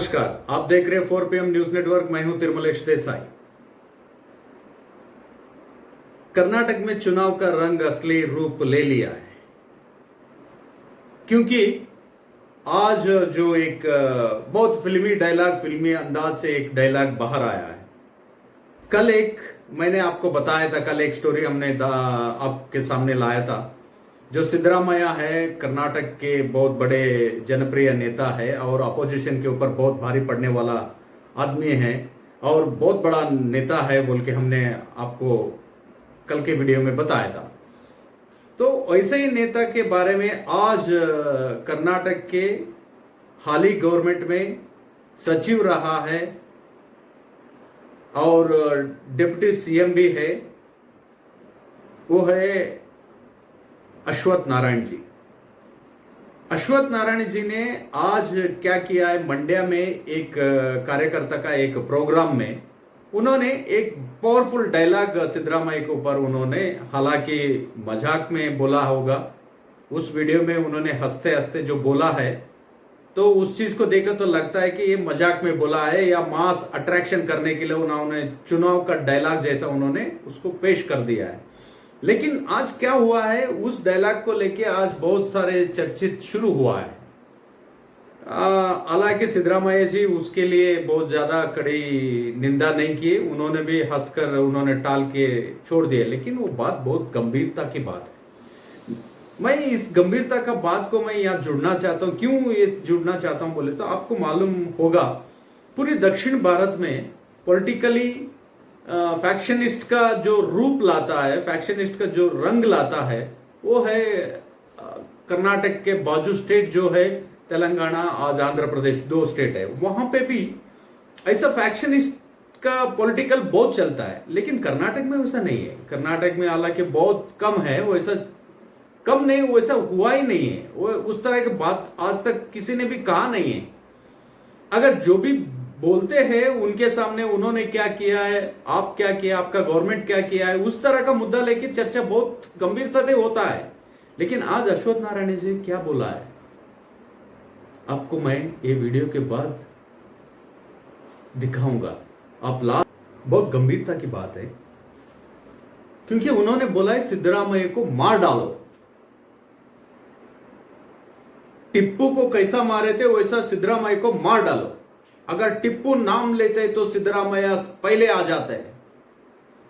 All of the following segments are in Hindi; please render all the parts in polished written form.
नमस्कार, आप देख रहे हैं 4 PM न्यूज नेटवर्क। मैं हूं तिरमलेश देसाई। कर्नाटक में चुनाव का रंग असली रूप ले लिया है, क्योंकि आज जो एक बहुत फिल्मी डायलॉग, फिल्मी अंदाज से एक डायलॉग बाहर आया है। कल एक मैंने आपको बताया था, कल एक स्टोरी हमने आपके सामने लाया था। जो सिद्धरामैया है, कर्नाटक के बहुत बड़े जनप्रिय नेता है और अपोजिशन के ऊपर बहुत भारी पड़ने वाला आदमी है और बहुत बड़ा नेता है बोल के हमने आपको कल के वीडियो में बताया था। तो ऐसे ही नेता के बारे में आज कर्नाटक के हाल ही गवर्नमेंट में सचिव रहा है और डिप्टी सीएम भी है, वो है अश्वत्थ नारायण जी। अश्वत्थ नारायण जी ने आज क्या किया है, मंड्या में एक कार्यकर्ता का एक प्रोग्राम में उन्होंने एक पावरफुल डायलॉग सिद्धरामैया के ऊपर उन्होंने, हालांकि मजाक में बोला होगा, उस वीडियो में उन्होंने हंसते हंसते जो बोला है, तो उस चीज को देखकर तो लगता है कि ये मजाक में बोला है या मास अट्रैक्शन करने के लिए उन्होंने चुनाव का डायलॉग जैसा उन्होंने उसको पेश कर दिया है। लेकिन आज क्या हुआ है, उस डायलॉग को लेके आज बहुत सारे चर्चित शुरू हुआ है। हालांकि सिद्धरामैया जी उसके लिए बहुत ज्यादा कड़ी निंदा नहीं की, उन्होंने भी हंसकर उन्होंने टाल के छोड़ दिया, लेकिन वो बात बहुत गंभीरता की बात है। मैं इस गंभीरता का बात को मैं यहाँ जुड़ना चाहता हूँ। क्यों ये जुड़ना चाहता हूँ बोले तो आपको मालूम होगा, पूरी दक्षिण भारत में पॉलिटिकली फैक्शनिस्ट का जो रूप लाता है, फैक्शनिस्ट का जो रंग लाता है, वो है कर्नाटक के बाजू स्टेट जो है तेलंगाना, आज आंध्र प्रदेश, 2 स्टेट है, वहां पे भी ऐसा फैक्शनिस्ट का पॉलिटिकल बहुत चलता है। लेकिन कर्नाटक में वैसा नहीं है। कर्नाटक में हालांकि बहुत कम है, वैसा कम नहीं, वैसा हुआ ही नहीं है। वो उस तरह की बात आज तक किसी ने भी कहा नहीं है। अगर जो भी बोलते हैं उनके सामने उन्होंने क्या किया है, आप क्या किया, आपका गवर्नमेंट क्या किया है, उस तरह का मुद्दा लेके चर्चा बहुत गंभीर से होता है। लेकिन आज अश्वत्थ नारायण जी क्या बोला है, आपको मैं ये वीडियो के बाद दिखाऊंगा। आप बहुत गंभीरता की बात है, क्योंकि उन्होंने बोला है सिद्धरामैया को मार डालो। टिप्पू को कैसा मारे थे वैसा सिद्धरामैया को मार डालो। अगर टिप्पू नाम लेते तो सिद्धरामैया पहले आ जाते हैं।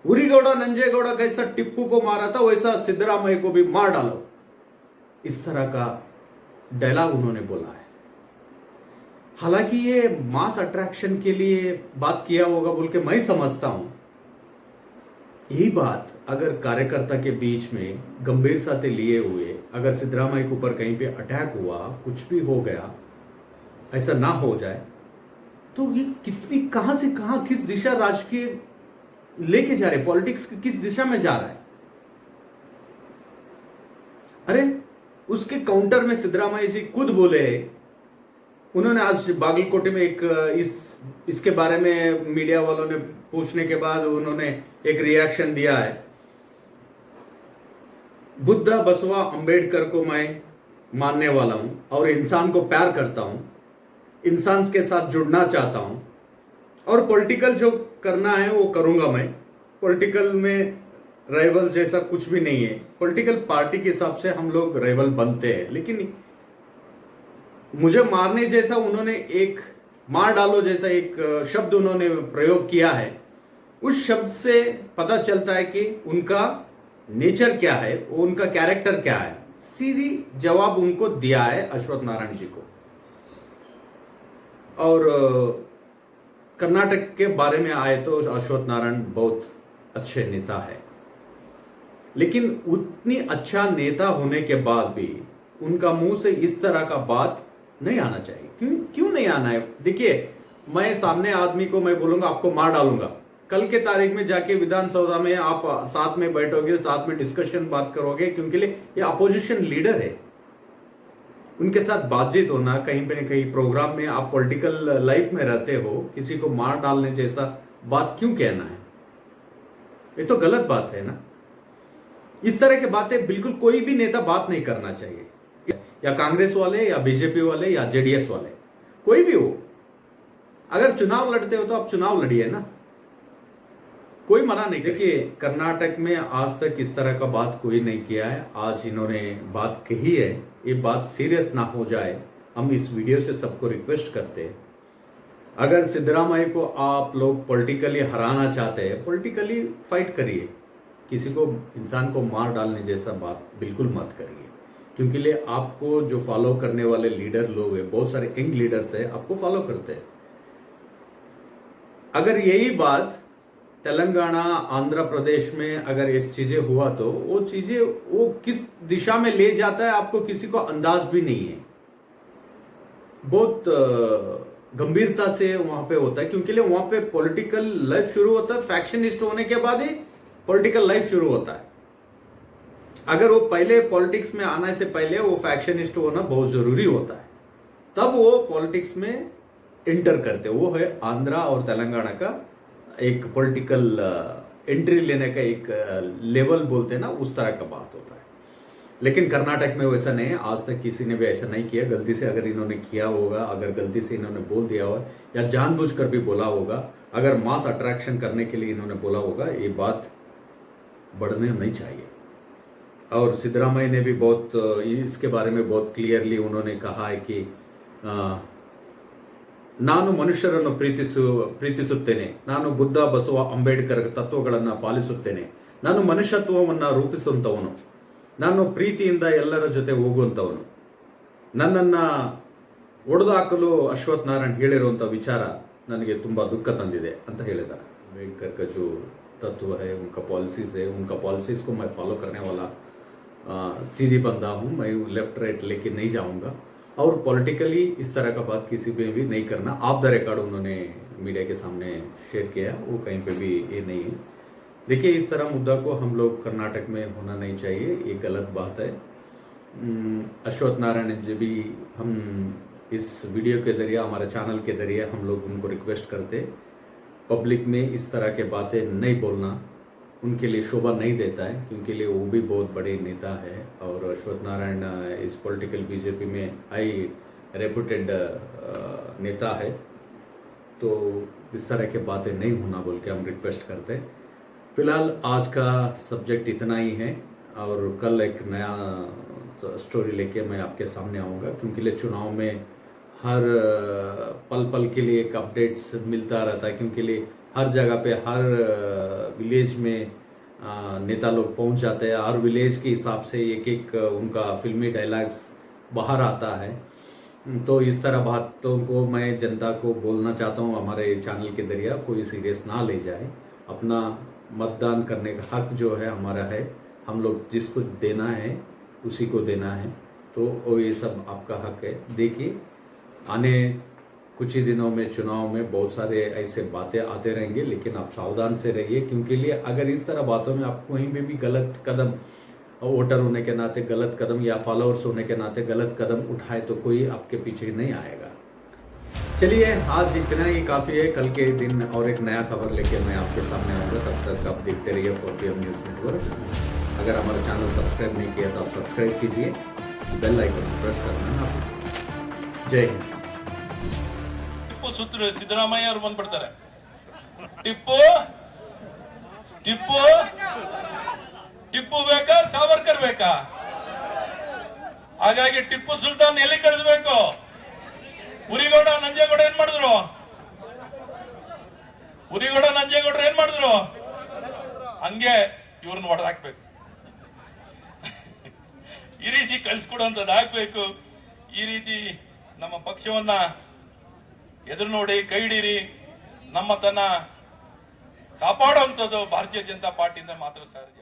उरीगौड़ा नंजेगौड़ा कैसा टिप्पू को मारा था वैसा सिद्धरामैया को भी मार डालो। इस तरह का डायलॉग उन्होंने बोला है। हालांकि ये मास अट्रैक्शन के लिए बात किया होगा बोल के मैं समझता हूं। यही बात अगर कार्यकर्ता के बीच में गंभीरता से लिए हुए, अगर सिद्धरामैया के ऊपर कहीं पे अटैक हुआ, कुछ भी हो गया, ऐसा ना हो जाए, तो ये कितनी कहां से कहां, किस दिशा राजकीय लेके जा रहे, पॉलिटिक्स किस दिशा में जा रहा है। अरे उसके काउंटर में सिद्धरामैया जी खुद बोले, उन्होंने आज बागलकोटे में एक इसके बारे में मीडिया वालों ने पूछने के बाद उन्होंने एक रिएक्शन दिया है। बुद्धा, बसवा, अंबेडकर को मैं मानने वाला हूं और इंसान को प्यार करता हूं, इंसान के साथ जुड़ना चाहता हूं और पॉलिटिकल जो करना है वो करूंगा। मैं पॉलिटिकल में राइवल जैसा कुछ भी नहीं है। पॉलिटिकल पार्टी के हिसाब से हम लोग राइवल बनते हैं, लेकिन मुझे मारने जैसा उन्होंने एक मार डालो जैसा एक शब्द उन्होंने प्रयोग किया है। उस शब्द से पता चलता है कि उनका नेचर क्या है, उनका कैरेक्टर क्या है। सीधी जवाब उनको दिया है अश्वत्थ नारायण जी को। और कर्नाटक के बारे में आए तो अश्वत्थ नारायण बहुत अच्छे नेता है, लेकिन उतनी अच्छा नेता होने के बाद भी उनका मुंह से इस तरह का बात नहीं आना चाहिए। क्यों नहीं आना है? देखिए, मैं सामने आदमी को मैं बोलूंगा आपको मार डालूंगा, कल के तारीख में जाके विधानसभा में आप साथ में बैठोगे, साथ में डिस्कशन बात करोगे, क्योंकि ये अपोजिशन लीडर है, उनके साथ बातचीत होना, कहीं पे कहीं प्रोग्राम में आप पॉलिटिकल लाइफ में रहते हो, किसी को मार डालने जैसा बात क्यों कहना है? ये तो गलत बात है ना। इस तरह की बातें बिल्कुल कोई भी नेता बात नहीं करना चाहिए, या कांग्रेस वाले या बीजेपी वाले या जेडीएस वाले, कोई भी हो। अगर चुनाव लड़ते हो तो आप चुनाव लड़िए ना, कोई मना नहीं। देखिए कर्नाटक में आज तक इस तरह का बात कोई नहीं किया है, आज इन्होंने बात कही है, ये बात सीरियस ना हो जाए हम इस वीडियो से सबको रिक्वेस्ट करते हैं। अगर सिद्धरामैया को आप लोग पॉलिटिकली हराना चाहते हैं, पॉलिटिकली फाइट करिए, किसी को इंसान को मार डालने जैसा बात बिल्कुल मत करिए, क्योंकि ले आपको जो फॉलो करने वाले लीडर लोग हैं, बहुत सारे यंग लीडर्स हैं, आपको फॉलो करते हैं। अगर यही बात तेलंगाना आंध्र प्रदेश में अगर इस चीजें हुआ तो वो चीजें वो किस दिशा में ले जाता है आपको किसी को अंदाज भी नहीं है। बहुत गंभीरता से वहां पे होता है, क्योंकि वहां पे पॉलिटिकल लाइफ शुरू होता है, फैक्शनिस्ट होने के बाद ही पॉलिटिकल लाइफ शुरू होता है। अगर वो पहले पॉलिटिक्स में आने से पहले वो फैक्शनिस्ट होना बहुत जरूरी होता है, तब वो पॉलिटिक्स में एंटर करते। वो है आंध्रा और तेलंगाना का एक पॉलिटिकल एंट्री लेने का एक लेवल बोलते हैं ना, उस तरह का बात होता है। लेकिन कर्नाटक में वैसा नहीं है, आज तक किसी ने भी ऐसा नहीं किया। गलती से अगर इन्होंने किया होगा, अगर गलती से इन्होंने बोल दिया होगा या जानबूझकर भी बोला होगा, अगर मास अट्रैक्शन करने के लिए इन्होंने बोला होगा, ये बात बढ़ने नहीं चाहिए। और सिद्धरामैया ने भी बहुत इसके बारे में बहुत क्लियरली उन्होंने कहा है कि ನಾನು ಮನುಷ್ಯರನ್ನು ಪ್ರೀತಿಸುತ್ತೇನೆ, ನಾನು ಬುದ್ಧ ಬಸವ ಅಂಬೇಡ್ಕರ್ ತತ್ವಗಳನ್ನು ಪಾಲಿಸುತ್ತೇನೆ, ನಾನು ಮನುಷ್ಯತ್ವವನ್ನು ರೂಪಿಸುವಂಥವನು, ನಾನು ಪ್ರೀತಿಯಿಂದ ಎಲ್ಲರ ಜೊತೆ ಹೋಗುವಂಥವನು, ನನ್ನನ್ನು ಒಡೆದಾಕಲು ಅಶ್ವಥ್ ನಾರಾಯಣ್ ಹೇಳಿರುವಂಥ ವಿಚಾರ ನನಗೆ ತುಂಬ ದುಃಖ ತಂದಿದೆ ಅಂತ ಹೇಳಿದ್ದಾರೆ। अंबेडकर का जो तत्व है, उनका पॉलिसीज है, उनका पॉलिसीज को मैं फॉलो करने वाला सीधी बंदा हूँ, मैं लेफ्ट राइट लेके नहीं जाऊँगा और पॉलिटिकली इस तरह का बात किसी पे भी नहीं करना। ऑफ द रिकॉर्ड उन्होंने मीडिया के सामने शेयर किया, वो कहीं पे भी ये नहीं है। देखिए इस तरह मुद्दा को हम लोग कर्नाटक में होना नहीं चाहिए, ये गलत बात है। अश्वथ नारायण जी भी हम इस वीडियो के जरिए, हमारे चैनल के जरिए हम लोग उनको रिक्वेस्ट करते, पब्लिक में इस तरह के बातें नहीं बोलना उनके लिए शोभा नहीं देता है, क्योंकि लिए वो भी बहुत बड़े नेता है और अश्वथ नारायण इस पॉलिटिकल बीजेपी में हाई रेपुटेड नेता है। तो इस तरह के बातें नहीं होना बोल के हम रिक्वेस्ट करते हैं। फिलहाल आज का सब्जेक्ट इतना ही है और कल एक नया स्टोरी लेके मैं आपके सामने आऊँगा, क्योंकि लिए चुनाव में हर पल पल के लिए एक अपडेट्स मिलता रहता है, क्योंकि लिए हर जगह पे हर विलेज में नेता लोग पहुंच जाते हैं, हर विलेज के हिसाब से एक एक उनका फिल्मी डायलॉग्स बाहर आता है। तो इस तरह बातों को मैं जनता को बोलना चाहता हूं, हमारे चैनल के जरिए कोई सीरियस ना ले जाए। अपना मतदान करने का हक जो है हमारा है, हम लोग जिसको देना है उसी को देना है, तो ये सब आपका हक है। देखिए आने कुछ ही दिनों में चुनाव में बहुत सारे ऐसे बातें आते रहेंगे, लेकिन आप सावधान से रहिए, क्योंकि लिए अगर इस तरह बातों में आप कहीं पे भी गलत कदम, वोटर होने के नाते गलत कदम या फॉलोअर्स होने के नाते गलत कदम उठाए तो कोई आपके पीछे नहीं आएगा। चलिए आज इतना ही काफ़ी है, कल के दिन और एक नया खबर लेके मैं आपके सामने आऊँगा। तब तक आप देखते रहिए 4PM न्यूज़ नेटवर्क। अगर हमारा चैनल सब्सक्राइब नहीं किया तो आप सब्सक्राइब कीजिए, बेल आइकन प्रेस करना ना। जय हिंद। ಸುತ್ತಲೂ ಸಿದ್ದರಾಮಯ್ಯ ಅವರು ಬಂದ್ಬಿಡ್ತಾರೆ। ಟಿಪ್ಪು ಟಿಪ್ಪು ಟಿಪ್ಪು ಬೇಕಾ ಸಾವರ್ಕರ್ ಬೇಕಾ? ಹಾಗಾಗಿ ಟಿಪ್ಪು ಸುಲ್ತಾನ್ ಎಲ್ಲಿ ಕಳಿಸ್ಬೇಕು? ಉರಿಗೌಡ ನಂಜೇಗೌಡ ಏನ್ ಮಾಡಿದ್ರು? ಉರಿಗೌಡ ನಂಜೇಗೌಡರು ಏನ್ ಮಾಡಿದ್ರು? ಹಂಗೆ ಇವ್ರನ್ನ ಹೊಡೆದಾಕ್ಬೇಕು, ಈ ರೀತಿ ಕಳಿಸ್ಕೊಡುವಂಥದ್ದು ಆಗ್ಬೇಕು। ಈ ರೀತಿ ನಮ್ಮ ಪಕ್ಷವನ್ನ ಎದುರು ನೋಡಿ ಕೈ ಹಿಡೀರಿ, ನಮ್ಮತನ ಕಾಪಾಡುವಂಥದ್ದು ಭಾರತೀಯ ಜನತಾ ಪಾರ್ಟಿಯಿಂದ ಮಾತ್ರ ಸಾಧ್ಯ।